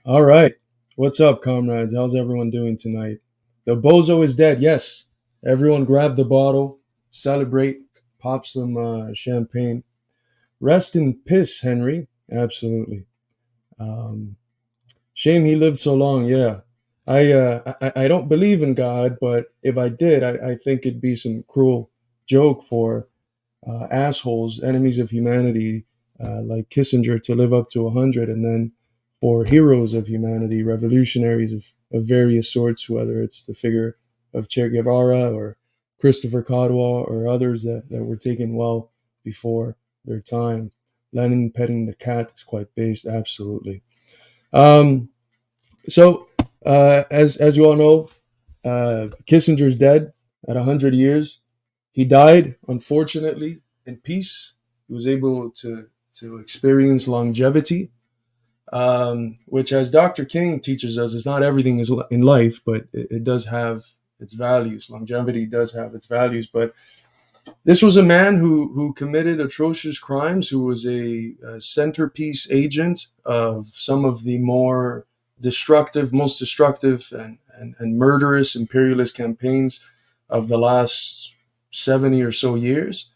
All right. What's up, comrades? How's everyone doing tonight? The bozo is dead. Yes. Everyone grab the bottle, celebrate, pop some champagne. Rest in piss, Henry. Absolutely. Um, Shame he lived so long. Yeah. I don't believe in God, but if I did, I think it'd be some cruel joke for assholes, enemies of humanity, like Kissinger, to live up to 100, and then for heroes of humanity, revolutionaries of various sorts, whether it's the figure of Che Guevara or Christopher Cadwa or others that were taken well before their time. Lenin petting the cat is quite based, absolutely. Um, as you all know, Kissinger's dead at 100 years. He died, unfortunately, in peace. He was able to experience longevity, which, as Dr. King teaches us, is not everything is in life, but it does have its values. Longevity does have its values. But this was a man who committed atrocious crimes, who was a centerpiece agent of some of the more most destructive and murderous imperialist campaigns of the last 70 or so years.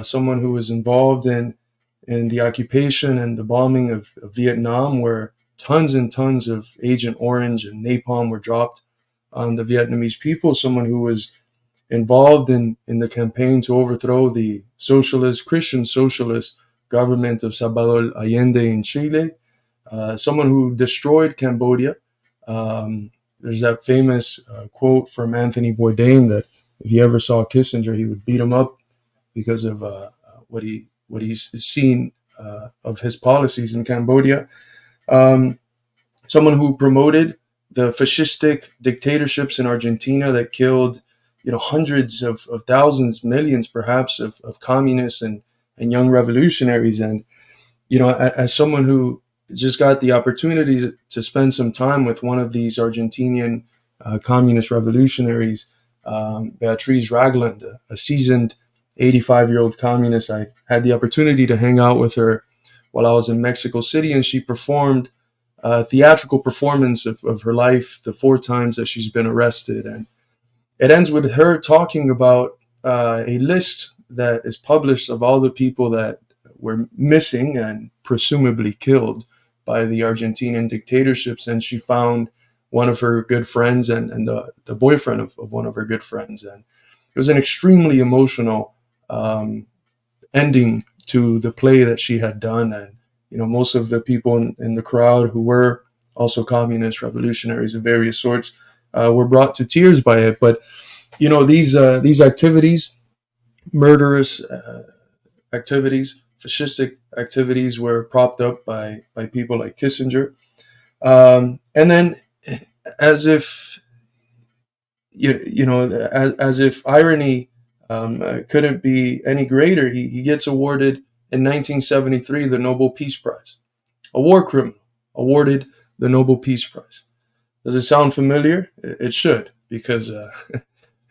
Someone who was involved in the occupation and the bombing of Vietnam, where tons and tons of Agent Orange and napalm were dropped on the Vietnamese people. Someone who was involved in the campaign to overthrow the Christian socialist government of Salvador Allende in Chile, someone who destroyed Cambodia. There's that famous quote from Anthony Bourdain that if he ever saw Kissinger, he would beat him up because of what he's seen of his policies in Cambodia. Um, Someone who promoted the fascistic dictatorships in Argentina that killed, hundreds of thousands, millions perhaps of communists and young revolutionaries. And, as someone who just got the opportunity to spend some time with one of these Argentinian communist revolutionaries, Beatriz Ragland, a seasoned 85-year-old communist. I had the opportunity to hang out with her while I was in Mexico City, and she performed a theatrical performance of her life the four times that she's been arrested. And it ends with her talking about a list that is published of all the people that were missing and presumably killed by the Argentinian dictatorships. And she found one of her good friends and the boyfriend of one of her good friends. And it was an extremely emotional ending to the play that she had done. And, most of the people in the crowd who were also communist revolutionaries of various sorts were brought to tears by it. But, these activities, murderous activities, fascistic activities, were propped up by people like Kissinger. And then, as if as if irony couldn't be any greater, he gets awarded in 1973 the Nobel Peace Prize. A war criminal awarded the Nobel Peace Prize. Does it sound familiar? It should, because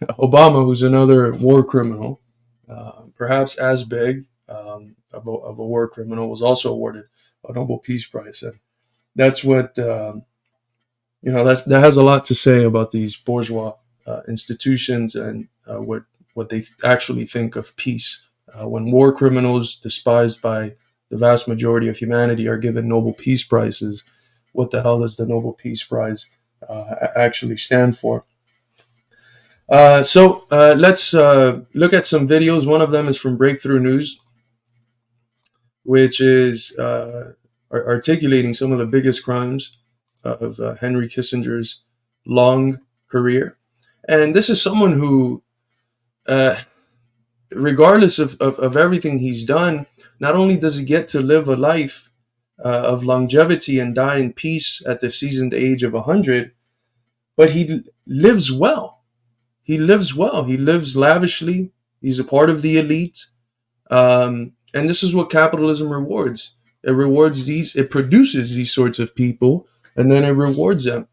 Obama, who's another war criminal, perhaps as big of a war criminal, was also awarded a Nobel Peace Prize. And that's what that has a lot to say about these bourgeois institutions and what they actually think of peace. When war criminals, despised by the vast majority of humanity, are given Nobel Peace Prizes, what the hell does the Nobel Peace Prize actually stand for? So let's look at some videos. One of them is from Breakthrough News, which is articulating some of the biggest crimes of Henry Kissinger's long career. And this is someone who, regardless of everything he's done, not only does he get to live a life of longevity and die in peace at the seasoned age of 100, but he lives well. He lives well. He lives lavishly. He's a part of the elite. And this is what capitalism rewards. It produces these sorts of people, and then it rewards them.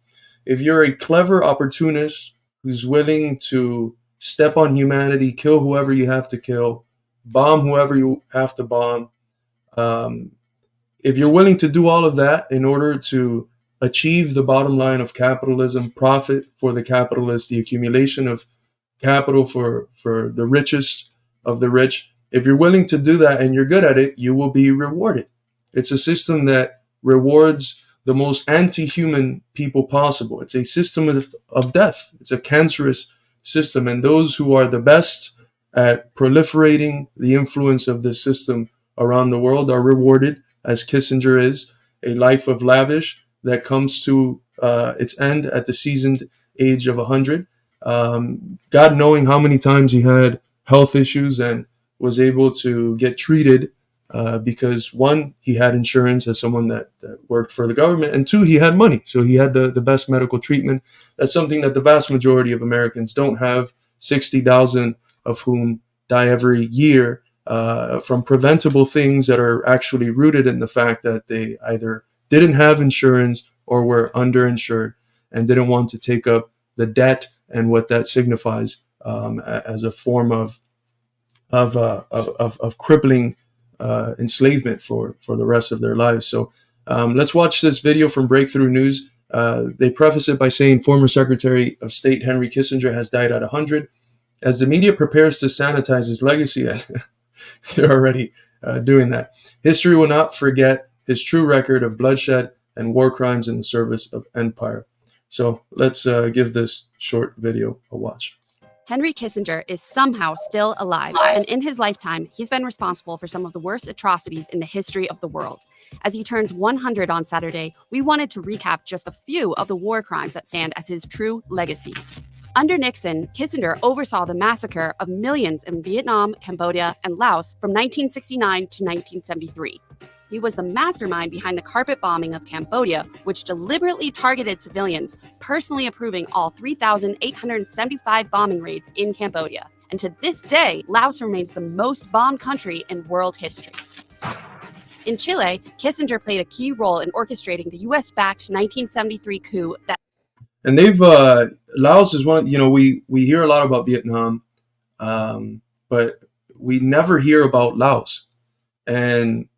If you're a clever opportunist who's willing to step on humanity, kill whoever you have to kill, bomb whoever you have to bomb, if you're willing to do all of that in order to achieve the bottom line of capitalism, profit for the capitalist, the accumulation of capital for the richest of the rich. If you're willing to do that and you're good at it, you will be rewarded. It's a system that rewards the most anti-human people possible. It's a system of death. It's a cancerous system. And those who are the best at proliferating the influence of this system around the world are rewarded, as Kissinger is, a life of lavish that comes to its end at the seasoned age of 100. God knowing how many times he had health issues and was able to get treated because, one, he had insurance as someone that worked for the government, and two, he had money. So he had the best medical treatment. That's something that the vast majority of Americans don't have, 60,000 of whom die every year from preventable things that are actually rooted in the fact that they either didn't have insurance or were underinsured and didn't want to take up the debt and what that signifies as a form of crippling enslavement for the rest of their lives. So let's watch this video from Breakthrough News. They preface it by saying former Secretary of State Henry Kissinger has died at 100. As the media prepares to sanitize his legacy, they're already doing that. History will not forget his true record of bloodshed and war crimes in the service of empire. So let's give this short video a watch. Henry Kissinger is somehow still alive, and in his lifetime, he's been responsible for some of the worst atrocities in the history of the world. As he turns 100 on Saturday, we wanted to recap just a few of the war crimes that stand as his true legacy. Under Nixon, Kissinger oversaw the massacre of millions in Vietnam, Cambodia, and Laos from 1969 to 1973. He was the mastermind behind the carpet bombing of Cambodia, which deliberately targeted civilians, personally approving all 3,875 bombing raids in Cambodia. And to this day, Laos remains the most bombed country in world history. In Chile, Kissinger played a key role in orchestrating the US-backed 1973 coup that... And they've, Laos is one, we hear a lot about Vietnam, but we never hear about Laos. And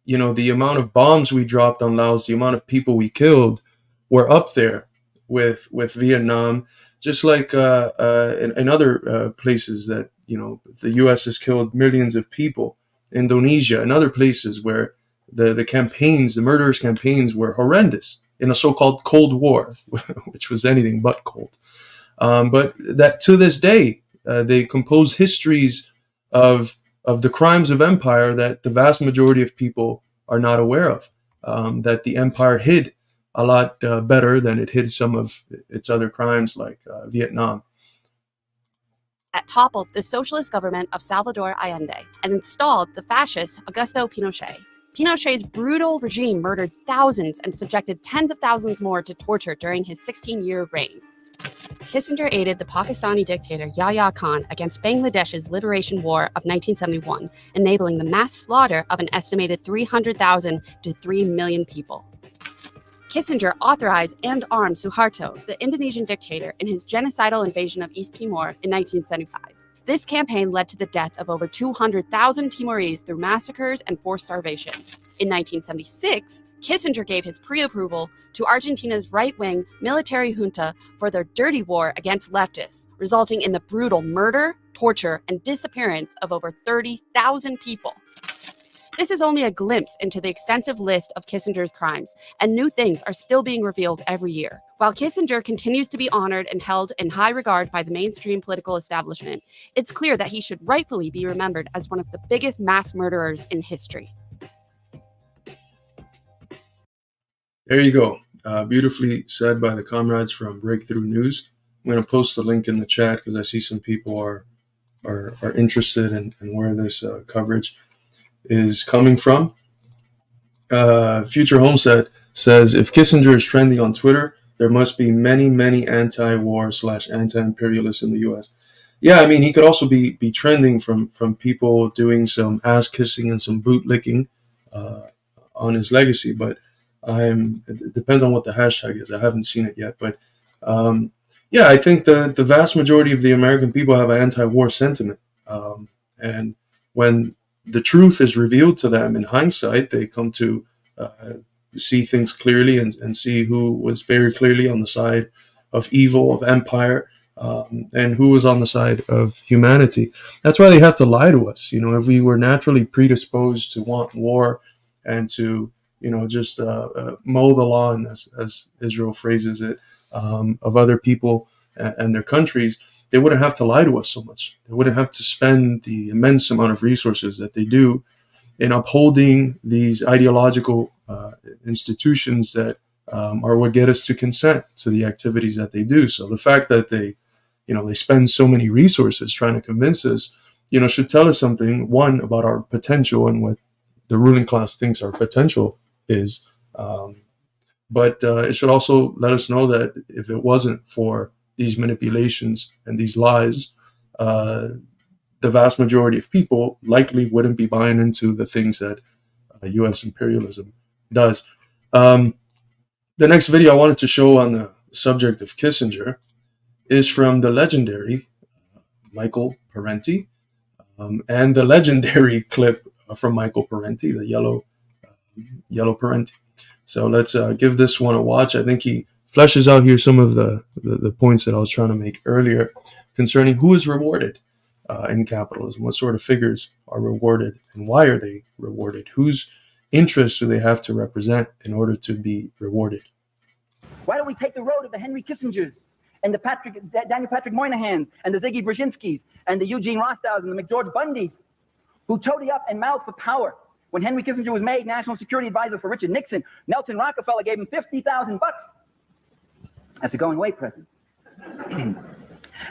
the amount of bombs we dropped on Laos, the amount of people we killed were up there with Vietnam, just like in other places that, the U.S. has killed millions of people, Indonesia and other places where the campaigns, the murderous campaigns were horrendous in a so-called Cold War, which was anything but cold. But that to this day, they compose histories of the crimes of empire that the vast majority of people are not aware of, that the empire hid a lot better than it hid some of its other crimes like Vietnam. That toppled the socialist government of Salvador Allende and installed the fascist Augusto Pinochet. Pinochet's brutal regime murdered thousands and subjected tens of thousands more to torture during his 16-year reign. Kissinger aided the Pakistani dictator Yahya Khan against Bangladesh's Liberation War of 1971, enabling the mass slaughter of an estimated 300,000 to 3 million people. Kissinger authorized and armed Suharto, the Indonesian dictator, in his genocidal invasion of East Timor in 1975. This campaign led to the death of over 200,000 Timorese through massacres and forced starvation. In 1976, Kissinger gave his pre-approval to Argentina's right-wing military junta for their dirty war against leftists, resulting in the brutal murder, torture, and disappearance of over 30,000 people. This is only a glimpse into the extensive list of Kissinger's crimes, and new things are still being revealed every year. While Kissinger continues to be honored and held in high regard by the mainstream political establishment, it's clear that he should rightfully be remembered as one of the biggest mass murderers in history. There you go. Beautifully said by the comrades from Breakthrough News. I'm going to post the link in the chat because I see some people are interested in where this coverage is coming from. Future Homestead says, if Kissinger is trending on Twitter, there must be many, many anti-war / anti-imperialists in the U.S. Yeah, I mean, he could also be trending from people doing some ass-kissing and some boot-licking on his legacy, but it depends on what the hashtag is. I haven't seen it yet, but yeah, I think the vast majority of the American people have an anti-war sentiment, and when the truth is revealed to them in hindsight, they come to see things clearly and see who was very clearly on the side of evil, of empire, and who was on the side of humanity. That's why they have to lie to us. If we were naturally predisposed to want war and to, just mow the lawn, as Israel phrases it, of other people and their countries, they wouldn't have to lie to us so much. They wouldn't have to spend the immense amount of resources that they do in upholding these ideological institutions that are what get us to consent to the activities that they do. So the fact that they spend so many resources trying to convince us, should tell us something, one, about our potential and what the ruling class thinks our potential is. But it should also let us know that if it wasn't for these manipulations and these lies, the vast majority of people likely wouldn't be buying into the things that U.S. imperialism does. The next video I wanted to show on the subject of Kissinger is from the legendary Michael Parenti, and the legendary clip from Michael Parenti, the yellow Parenti. So let's give this one a watch. I think he fleshes out here some of the points that I was trying to make earlier concerning who is rewarded in capitalism, what sort of figures are rewarded, and why are they rewarded? Whose interests do they have to represent in order to be rewarded? Why don't we take the road of the Henry Kissingers and the Daniel Patrick Moynihan's and the Ziggy Brzezinski's and the Eugene Rostows and the McGeorge Bundys, who toadied up and mouthed for power? When Henry Kissinger was made National Security Advisor for Richard Nixon, Nelson Rockefeller gave him $50,000. That's a going-away present.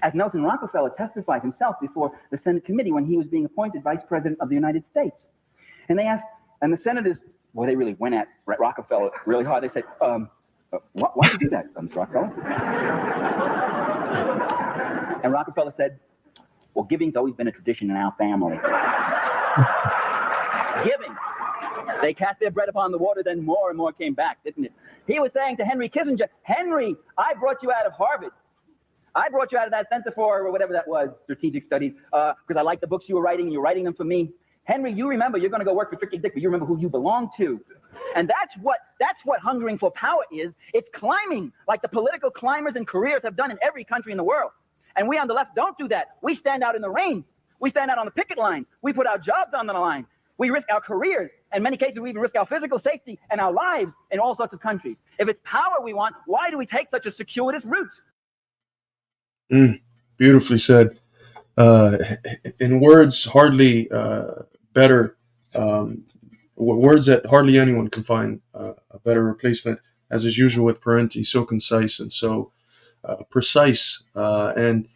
As Nelson Rockefeller testified himself before the Senate committee when he was being appointed Vice President of the United States. And they asked, and the senators, well, they really went at Rockefeller really hard. They said, why did you do that, Mr. Rockefeller? And Rockefeller said, well, giving's always been a tradition in our family. Giving. They cast their bread upon the water, then more and more came back, didn't it? He was saying to Henry Kissinger, Henry, I brought you out of Harvard. I brought you out of that Center for, or whatever that was, strategic studies, because I like the books you were writing, and you're writing them for me. Henry, you remember, you're going to go work for Tricky Dick, but you remember who you belong to. And that's what hungering for power is. It's climbing, like the political climbers and careers have done in every country in the world. And we on the left don't do that. We stand out in the rain. We stand out on the picket line. We put our jobs on the line. We risk our careers. In many cases, we even risk our physical safety and our lives in all sorts of countries. If it's power we want, why do we take such a circuitous route? Beautifully said. In words hardly better, words that hardly anyone can find a better replacement, as is usual with Parenti, so concise and so precise. And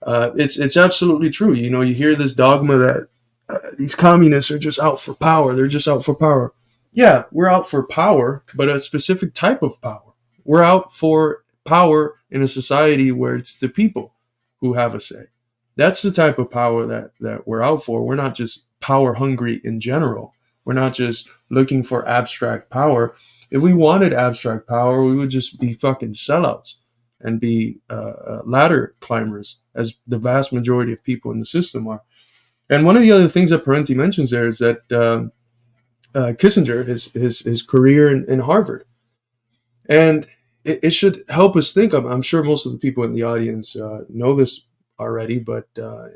it's absolutely true. You hear this dogma that these communists are just out for power. They're just out for power. Yeah, we're out for power, but a specific type of power. We're out for power in a society where it's the people who have a say. That's the type of power that we're out for. We're not just power hungry in general. We're not just looking for abstract power. If we wanted abstract power, we would just be fucking sellouts and be ladder climbers, as the vast majority of people in the system are. And one of the other things that Parenti mentions there is that Kissinger, his career in Harvard, and it should help us think. I'm sure most of the people in the audience know this already, but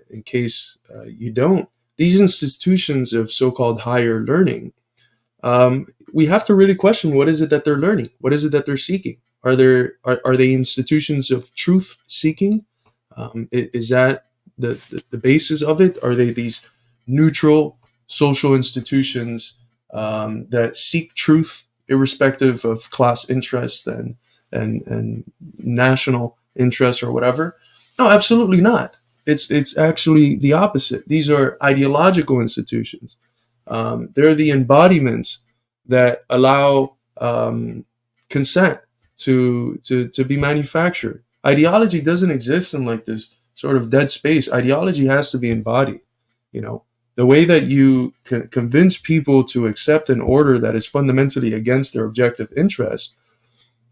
in case you don't, these institutions of so-called higher learning, we have to really question, what is it that they're learning? What is it that they're seeking? Are they institutions of truth seeking? Is that the basis of it? Are they these neutral social institutions that seek truth irrespective of class interest and national interest or whatever? No, absolutely not. It's actually the opposite. These are ideological institutions. They're the embodiments that allow consent to be manufactured. Ideology doesn't exist in like this sort of dead space. Ideology has to be embodied. The way that you can convince people to accept an order that is fundamentally against their objective interest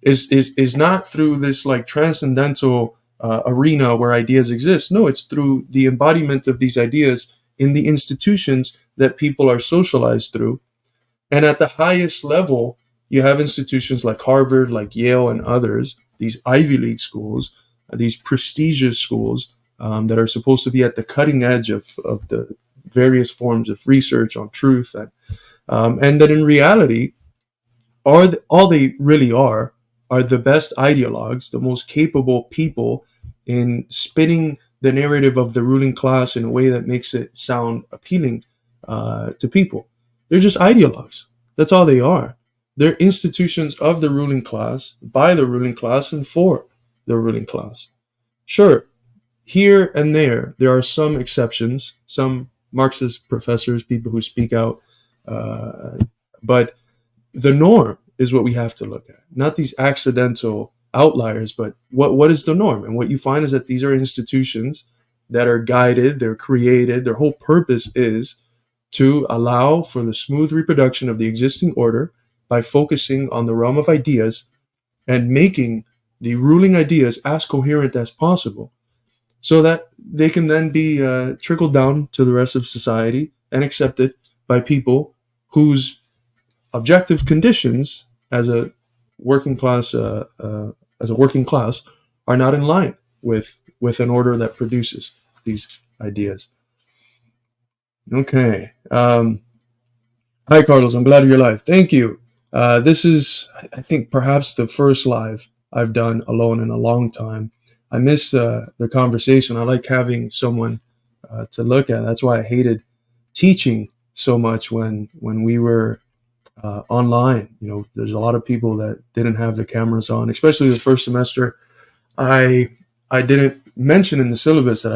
is not through this like transcendental arena where ideas exist. No, it's through the embodiment of these ideas in the institutions that people are socialized through. And at the highest level You have institutions like Harvard, like Yale, and others, these Ivy League schools, these prestigious schools that are supposed to be at the cutting edge of the various forms of research on truth, and that in reality, all they really are the best ideologues, the most capable people in spinning the narrative of the ruling class in a way that makes it sound appealing to people. They're just ideologues. That's all they are. They're institutions of the ruling class, by the ruling class, and for the ruling class. Sure, here and there are some exceptions, some Marxist professors, people who speak out, but the norm is what we have to look at, not these accidental outliers, but what is the norm. And what you find is that these are institutions that are guided, they're created, their whole purpose is to allow for the smooth reproduction of the existing order by focusing on the realm of ideas and making the ruling ideas as coherent as possible so that they can then be trickled down to the rest of society and accepted by people whose objective conditions as a working class are not in line with an order that produces these ideas. Okay. Hi, Carlos. I'm glad you're live. Thank you. This is, I think, perhaps the first live I've done alone in a long time. I miss the conversation. I like having someone to look at. That's why I hated teaching so much when we were online. There's a lot of people that didn't have the cameras on, especially the first semester. I didn't mention in the syllabus that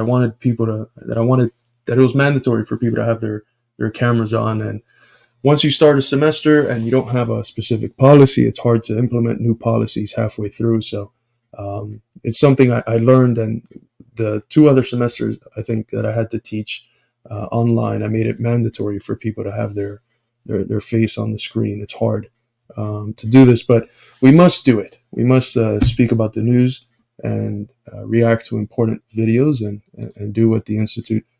that it was mandatory for people to have their cameras on. And once you start a semester and you don't have a specific policy, it's hard to implement new policies halfway through. So it's something I learned, and the 2 other semesters I think that I had to teach online, I made it mandatory for people to have their face on the screen. It's hard to do this, but we must do it. We must speak about the news and react to important videos and do what the Institute